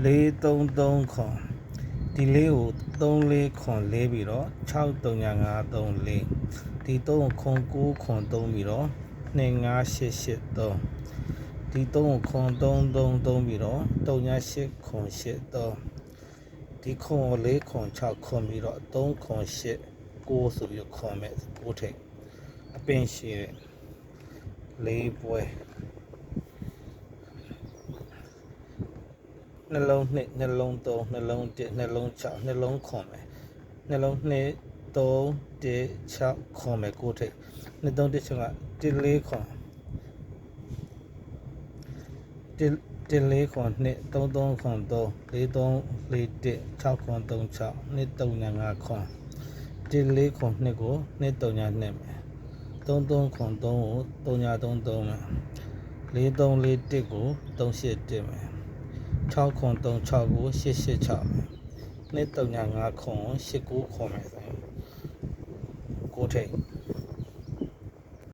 433ခွန်ဒီလေးကို34ခွန်လေးပြီးတော့635334ဒီ3ကိုခွန်9ခွန်3ပြီးတော့25883ဒီ3ကိုခွန်333ပြီးတော့38ခွန်83ဒီခွန်4ခွန်6ခွန်ပြီးတော့3ခွန်8 9ဆိုပြီးခွန်မဲ့9ထိပ်အပင်ရှိတဲ့4ပွဲနှလုံး2နှလုံး3နှလုံး1နှလုံး6နှလုံးခွန်မယ်နှလုံး2 3 1 6ခွန်မယ်9ထိပ်နှလုံး1 6က14ခွန်14ခွန်2 33ခွန်3 43 41 6ခွန်36 235ခွန်14ခွန်2ကို232မယ်33ခွန်3ကို333မယ်4341ကို381မယ်6ခွန်3 6ကို886မယ်235ခွန်ကို89ခွန်မယ်9ထိပ်